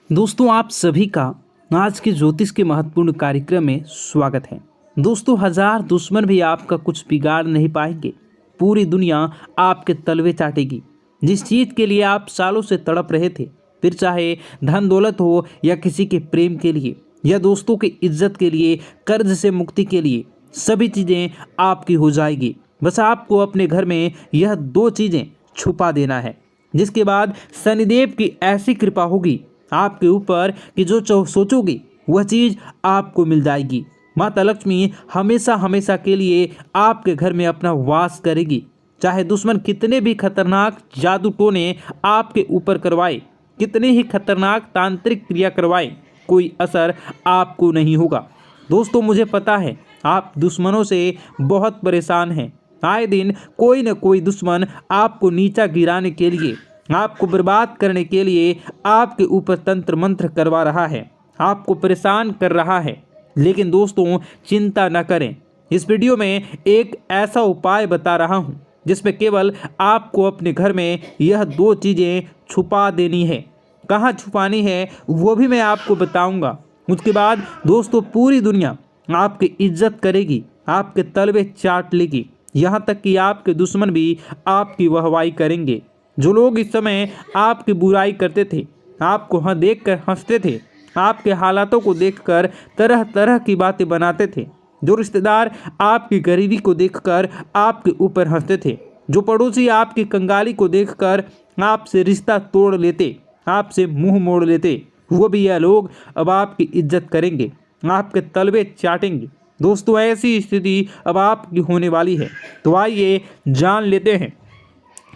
दोस्तों आप सभी का आज के ज्योतिष के महत्वपूर्ण कार्यक्रम में स्वागत है। दोस्तों हजार दुश्मन भी आपका कुछ बिगाड़ नहीं पाएंगे। पूरी दुनिया आपके तलवे चाटेगी। जिस चीज के लिए आप सालों से तड़प रहे थे, फिर चाहे धन दौलत हो या किसी के प्रेम के लिए या दोस्तों की इज्जत के लिए, कर्ज से मुक्ति के लिए, सभी चीजें आपकी हो जाएगी। बस आपको अपने घर में यह दो चीजें छुपा देना है, जिसके बाद शनिदेव की ऐसी कृपा होगी आपके ऊपर कि जो सोचोगे वह चीज आपको मिल जाएगी। माता लक्ष्मी हमेशा हमेशा के लिए आपके घर में अपना वास करेगी। चाहे दुश्मन कितने भी खतरनाक जादू टोने आपके ऊपर करवाए, कितने ही खतरनाक तांत्रिक क्रिया करवाए, कोई असर आपको नहीं होगा। दोस्तों मुझे पता है आप दुश्मनों से बहुत परेशान हैं। आए दिन कोई न कोई दुश्मन आपको नीचा गिराने के लिए, आपको बर्बाद करने के लिए आपके ऊपर तंत्र मंत्र करवा रहा है, आपको परेशान कर रहा है। लेकिन दोस्तों चिंता न करें, इस वीडियो में एक ऐसा उपाय बता रहा हूं जिसमें केवल आपको अपने घर में यह दो चीज़ें छुपा देनी है। कहाँ छुपानी है वो भी मैं आपको बताऊंगा। उसके बाद दोस्तों पूरी दुनिया आपकी इज्जत करेगी, आपके तलवे चाट लेगी, यहाँ तक कि आपके दुश्मन भी आपकी वाहवाही करेंगे। जो लोग इस समय आपकी बुराई करते थे, आपको देखकर हंसते थे, आपके हालातों को देखकर तरह तरह की बातें बनाते थे, जो रिश्तेदार आपकी गरीबी को देखकर आपके ऊपर हंसते थे, जो पड़ोसी आपकी कंगाली को देखकर आपसे रिश्ता तोड़ लेते, आपसे मुंह मोड़ लेते, वो भी यह लोग अब आपकी इज्जत करेंगे, आपके तलवे चाटेंगे। दोस्तों ऐसी स्थिति अब आपकी होने वाली है। तो आइए जान लेते हैं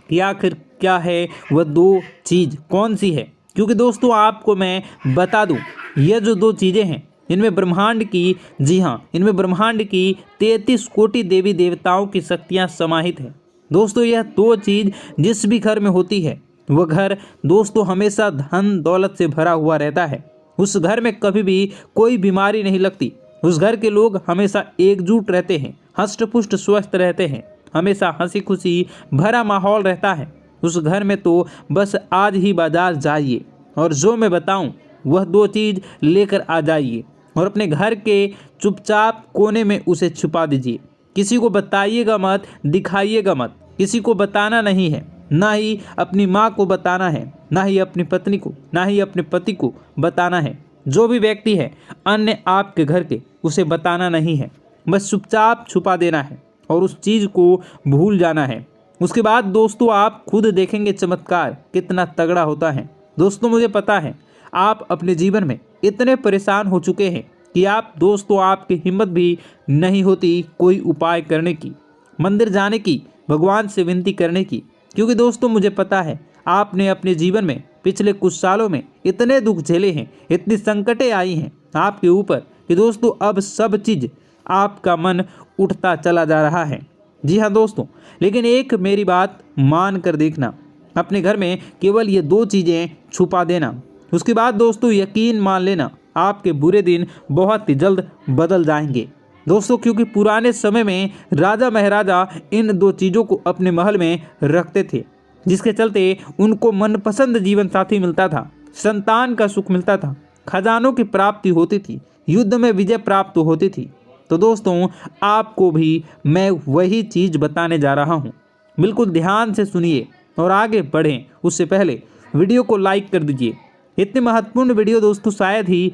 कि आखिर क्या है वह दो चीज़ कौन सी है। क्योंकि दोस्तों आपको मैं बता दूं, यह जो दो चीज़ें हैं इनमें ब्रह्मांड की, जी हाँ, इनमें ब्रह्मांड की 33 कोटि देवी देवताओं की शक्तियाँ समाहित हैं। दोस्तों यह दो चीज़ जिस भी घर में होती है वह घर दोस्तों हमेशा धन दौलत से भरा हुआ रहता है। उस घर में कभी भी कोई बीमारी नहीं लगती। उस घर के लोग हमेशा एकजुट रहते हैं, हष्ट पुष्ट स्वस्थ रहते हैं, हमेशा हंसी खुशी भरा माहौल रहता है। उस घर में तो बस आज ही बाजार जाइए और जो मैं बताऊं वह दो चीज़ लेकर आ जाइए और अपने घर के चुपचाप कोने में उसे छुपा दीजिए। किसी को बताइएगा मत, दिखाइएगा मत। किसी को बताना नहीं है, ना ही अपनी माँ को बताना है, ना ही अपनी पत्नी को, ना ही अपने पति को बताना है। जो भी व्यक्ति है अन्य आपके घर के, उसे बताना नहीं है, बस चुपचाप छुपा देना है और उस चीज़ को भूल जाना है। उसके बाद दोस्तों आप खुद देखेंगे चमत्कार कितना तगड़ा होता है। दोस्तों मुझे पता है आप अपने जीवन में इतने परेशान हो चुके हैं कि आप दोस्तों आपकी हिम्मत भी नहीं होती कोई उपाय करने की, मंदिर जाने की, भगवान से विनती करने की। क्योंकि दोस्तों मुझे पता है आपने अपने जीवन में पिछले कुछ सालों में इतने दुख झेले हैं, इतनी संकटें आई हैं आपके ऊपर कि दोस्तों अब सब चीज़ आपका मन उठता चला जा रहा है। जी हाँ दोस्तों, लेकिन एक मेरी बात मान कर देखना, अपने घर में केवल ये दो चीज़ें छुपा देना। उसके बाद दोस्तों यकीन मान लेना आपके बुरे दिन बहुत ही जल्द बदल जाएंगे। दोस्तों क्योंकि पुराने समय में राजा महाराजा इन दो चीज़ों को अपने महल में रखते थे, जिसके चलते उनको मनपसंद जीवन साथी मिलता था, संतान का सुख मिलता था, खजानों की प्राप्ति होती थी, युद्ध में विजय प्राप्त होती थी। तो दोस्तों आपको भी मैं वही चीज़ बताने जा रहा हूँ। बिल्कुल ध्यान से सुनिए और आगे बढ़ें उससे पहले वीडियो को लाइक कर दीजिए। इतने महत्वपूर्ण वीडियो दोस्तों शायद ही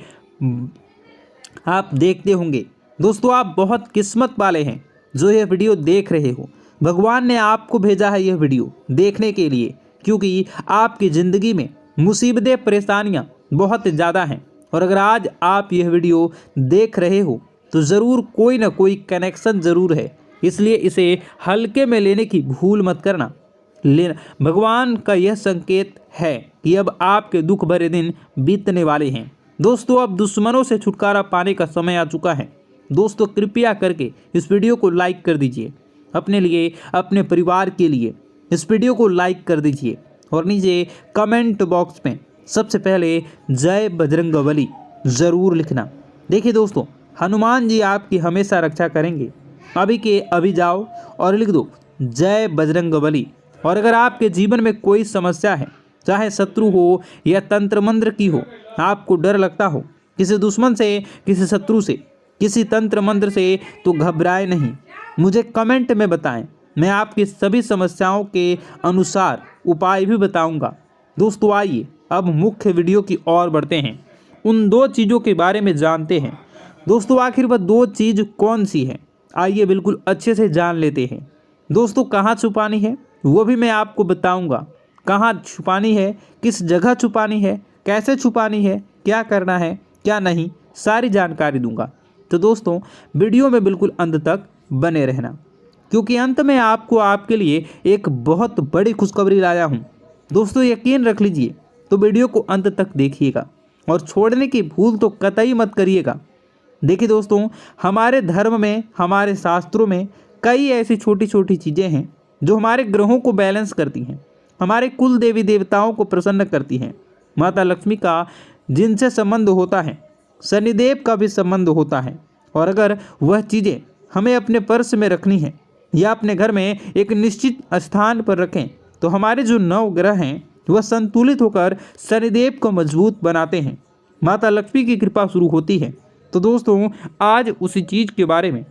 आप देखते होंगे। दोस्तों आप बहुत किस्मत वाले हैं जो यह वीडियो देख रहे हो। भगवान ने आपको भेजा है यह वीडियो देखने के लिए, क्योंकि आपकी ज़िंदगी में मुसीबतें परेशानियाँ बहुत ज़्यादा हैं। और अगर आज आप यह वीडियो देख रहे हो तो ज़रूर कोई ना कोई कनेक्शन ज़रूर है, इसलिए इसे हल्के में लेने की भूल मत करना। भगवान का यह संकेत है कि अब आपके दुख भरे दिन बीतने वाले हैं। दोस्तों अब दुश्मनों से छुटकारा पाने का समय आ चुका है। दोस्तों कृपया करके इस वीडियो को लाइक कर दीजिए, अपने लिए, अपने परिवार के लिए इस वीडियो को लाइक कर दीजिए और नीचे कमेंट बॉक्स में सबसे पहले जय बजरंगबली ज़रूर लिखना। देखिए दोस्तों हनुमान जी आपकी हमेशा रक्षा करेंगे। अभी के अभी जाओ और लिख दो जय बजरंगबली। और अगर आपके जीवन में कोई समस्या है, चाहे शत्रु हो या तंत्र मंत्र की हो, आपको डर लगता हो किसी दुश्मन से, किसी शत्रु से, किसी तंत्र मंत्र से, तो घबराए नहीं, मुझे कमेंट में बताएं। मैं आपकी सभी समस्याओं के अनुसार उपाय भी बताऊंगा। दोस्तों आइए अब मुख्य वीडियो की ओर बढ़ते हैं, उन 2 चीज़ों के बारे में जानते हैं। दोस्तों आखिर वह 2 चीज़ कौन सी है, आइए बिल्कुल अच्छे से जान लेते हैं। दोस्तों कहाँ छुपानी है वो भी मैं आपको बताऊंगा, कहाँ छुपानी है, किस जगह छुपानी है, कैसे छुपानी है, क्या करना है क्या नहीं, सारी जानकारी दूंगा। तो दोस्तों वीडियो में बिल्कुल अंत तक बने रहना, क्योंकि अंत में आपको आपके लिए एक बहुत बड़ी खुशखबरी लाया हूँ। दोस्तों यकीन रख लीजिए, तो वीडियो को अंत तक देखिएगा और छोड़ने की भूल तो कतई मत करिएगा। देखिए दोस्तों, हमारे धर्म में, हमारे शास्त्रों में कई ऐसी छोटी छोटी चीज़ें हैं जो हमारे ग्रहों को बैलेंस करती हैं, हमारे कुल देवी देवताओं को प्रसन्न करती हैं। माता लक्ष्मी का जिनसे संबंध होता है, शनिदेव का भी संबंध होता है, और अगर वह चीज़ें हमें अपने पर्स में रखनी है या अपने घर में एक निश्चित स्थान पर रखें, तो हमारे जो 9 ग्रह हैं वह संतुलित होकर शनिदेव को मजबूत बनाते हैं, माता लक्ष्मी की कृपा शुरू होती है। तो दोस्तों आज उसी चीज़ के बारे में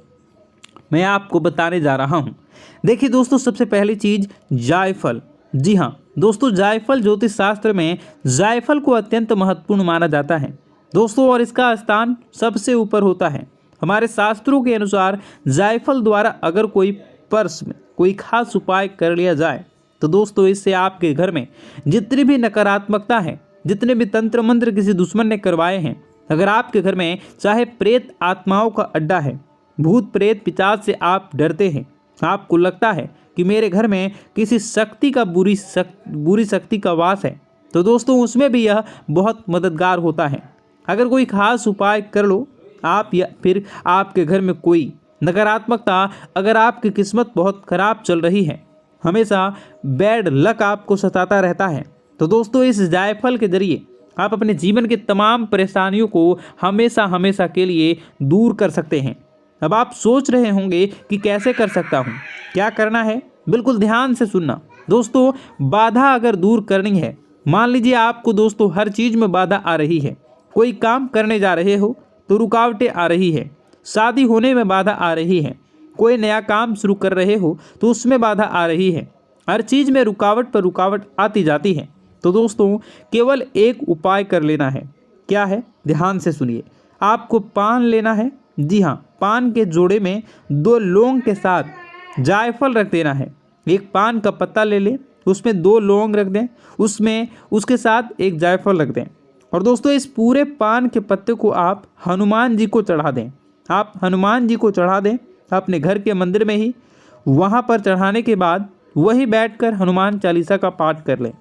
मैं आपको बताने जा रहा हूँ। देखिए दोस्तों, सबसे पहली चीज़ जायफल। जी हाँ दोस्तों, जायफल ज्योतिष शास्त्र में जायफल को अत्यंत महत्वपूर्ण माना जाता है दोस्तों, और इसका स्थान सबसे ऊपर होता है। हमारे शास्त्रों के अनुसार जायफल द्वारा अगर कोई पर्स में कोई खास उपाय कर लिया जाए, तो दोस्तों इससे आपके घर में जितनी भी नकारात्मकता है, जितने भी तंत्र मंत्र किसी दुश्मन ने करवाए हैं, अगर आपके घर में चाहे प्रेत आत्माओं का अड्डा है, भूत प्रेत पिशाच से आप डरते हैं, आपको लगता है कि मेरे घर में किसी शक्ति का बुरी शक्ति का वास है, तो दोस्तों उसमें भी यह बहुत मददगार होता है। अगर कोई खास उपाय कर लो आप, या फिर आपके घर में कोई नकारात्मकता, अगर आपकी किस्मत बहुत खराब चल रही है, हमेशा बैड लक आपको सताता रहता है, तो दोस्तों इस जायफल के जरिए आप अपने जीवन के तमाम परेशानियों को हमेशा हमेशा के लिए दूर कर सकते हैं। अब आप सोच रहे होंगे कि कैसे कर सकता हूँ, क्या करना है, बिल्कुल ध्यान से सुनना। दोस्तों बाधा अगर दूर करनी है, मान लीजिए आपको दोस्तों हर चीज़ में बाधा आ रही है, कोई काम करने जा रहे हो तो रुकावटें आ रही है, शादी होने में बाधा आ रही है, कोई नया काम शुरू कर रहे हो तो उसमें बाधा आ रही है, हर चीज़ में रुकावट पर रुकावट आती जाती है, तो दोस्तों केवल एक उपाय कर लेना है। क्या है, ध्यान से सुनिए। आपको पान लेना है, जी हाँ, पान के जोड़े में 2 लौंग के साथ जायफल रख देना है। एक पान का पत्ता ले लें, उसमें 2 लौंग रख दें, उसमें उसके साथ एक जायफल रख दें, और दोस्तों इस पूरे पान के पत्ते को आप हनुमान जी को चढ़ा दें। आप हनुमान जी को चढ़ा दें अपने घर के मंदिर में ही, वहाँ पर चढ़ाने के बाद वही बैठकर हनुमान चालीसा का पाठ कर लें।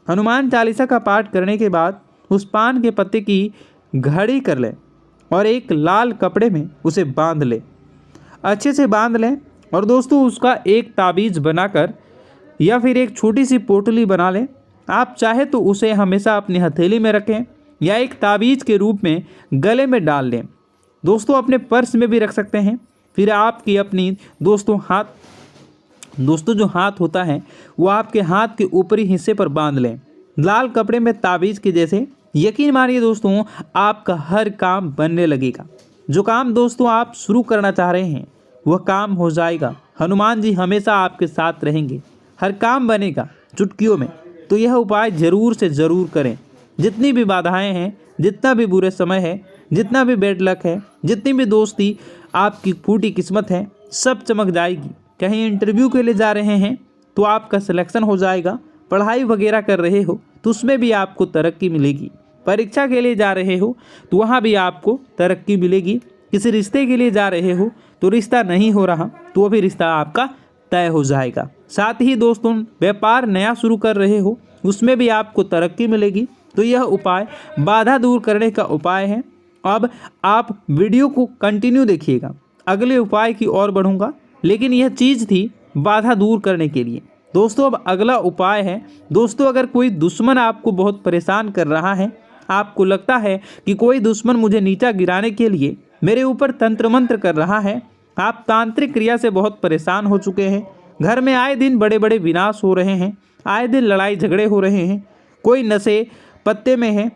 हनुमान चालीसा का पाठ करने के बाद उस पान के पत्ते की घड़ी कर लें और एक लाल कपड़े में उसे बांध लें, अच्छे से बांध लें, और दोस्तों उसका एक ताबीज़ बनाकर या फिर एक छोटी सी पोटली बना लें। आप चाहे तो उसे हमेशा अपनी हथेली में रखें या एक ताबीज़ के रूप में गले में डाल लें। दोस्तों अपने पर्स में भी रख सकते हैं। फिर आपकी अपनी दोस्तों जो हाथ होता है वो आपके हाथ के ऊपरी हिस्से पर बांध लें, लाल कपड़े में ताबीज़ के जैसे। यकीन मानिए दोस्तों आपका हर काम बनने लगेगा। जो काम दोस्तों आप शुरू करना चाह रहे हैं वह काम हो जाएगा। हनुमान जी हमेशा आपके साथ रहेंगे, हर काम बनेगा चुटकियों में। तो यह उपाय ज़रूर से ज़रूर करें। जितनी भी बाधाएं हैं, जितना भी बुरे समय है, जितना भी बैड लक है, जितनी भी दोस्ती आपकी फूटी किस्मत है, सब चमक जाएगी। कहीं इंटरव्यू के लिए जा रहे हैं तो आपका सिलेक्शन हो जाएगा। पढ़ाई वगैरह कर रहे हो तो उसमें भी आपको तरक्की मिलेगी। परीक्षा के लिए जा रहे हो तो वहाँ भी आपको तरक्की मिलेगी। किसी रिश्ते के लिए जा रहे हो तो रिश्ता नहीं हो रहा तो वो भी रिश्ता आपका तय हो जाएगा। साथ ही दोस्तों व्यापार नया शुरू कर रहे हो उसमें भी आपको तरक्की मिलेगी। तो यह उपाय बाधा दूर करने का उपाय है। अब आप वीडियो को कंटिन्यू देखिएगा, अगले उपाय की ओर बढ़ूंगा, लेकिन यह चीज़ थी बाधा दूर करने के लिए। दोस्तों अब अगला उपाय है। दोस्तों अगर कोई दुश्मन आपको बहुत परेशान कर रहा है, आपको लगता है कि कोई दुश्मन मुझे नीचा गिराने के लिए मेरे ऊपर तंत्र मंत्र कर रहा है, आप तांत्रिक क्रिया से बहुत परेशान हो चुके हैं, घर में आए दिन बड़े बड़े विनाश हो रहे हैं, आए दिन लड़ाई झगड़े हो रहे हैं, कोई नशे पत्ते में है,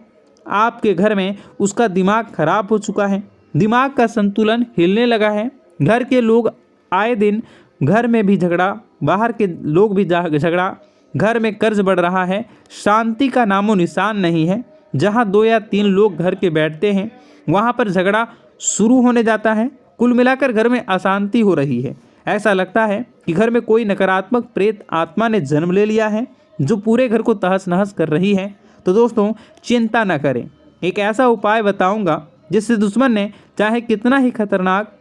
आपके घर में उसका दिमाग खराब हो चुका है, दिमाग का संतुलन हिलने लगा है, घर के लोग आए दिन घर में भी झगड़ा, बाहर के लोग भी झगड़ा, घर में कर्ज बढ़ रहा है, शांति का नामो निशान नहीं है। जहाँ 2 या 3 लोग घर के बैठते हैं वहाँ पर झगड़ा शुरू होने जाता है। कुल मिलाकर घर में अशांति हो रही है। ऐसा लगता है कि घर में कोई नकारात्मक प्रेत आत्मा ने जन्म ले लिया है जो पूरे घर को तहस नहस कर रही है। तो दोस्तों चिंता न करें, एक ऐसा उपाय बताऊंगा जिससे दुश्मन ने चाहे कितना ही खतरनाक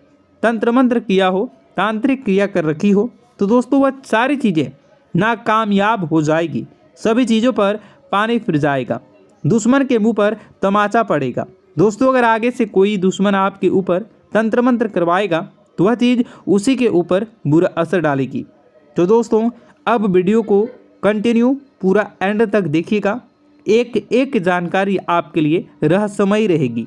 तंत्र मंत्र किया हो, तांत्रिक क्रिया कर रखी हो, तो दोस्तों वह सारी चीज़ें नाकामयाब हो जाएगी। सभी चीज़ों पर पानी फिर जाएगा, दुश्मन के मुंह पर तमाचा पड़ेगा। दोस्तों अगर आगे से कोई दुश्मन आपके ऊपर तंत्र मंत्र करवाएगा तो वह चीज़ उसी के ऊपर बुरा असर डालेगी। तो दोस्तों अब वीडियो को कंटिन्यू पूरा एंड तक देखिएगा, एक एक जानकारी आपके लिए रहस्यमयी रहेगी।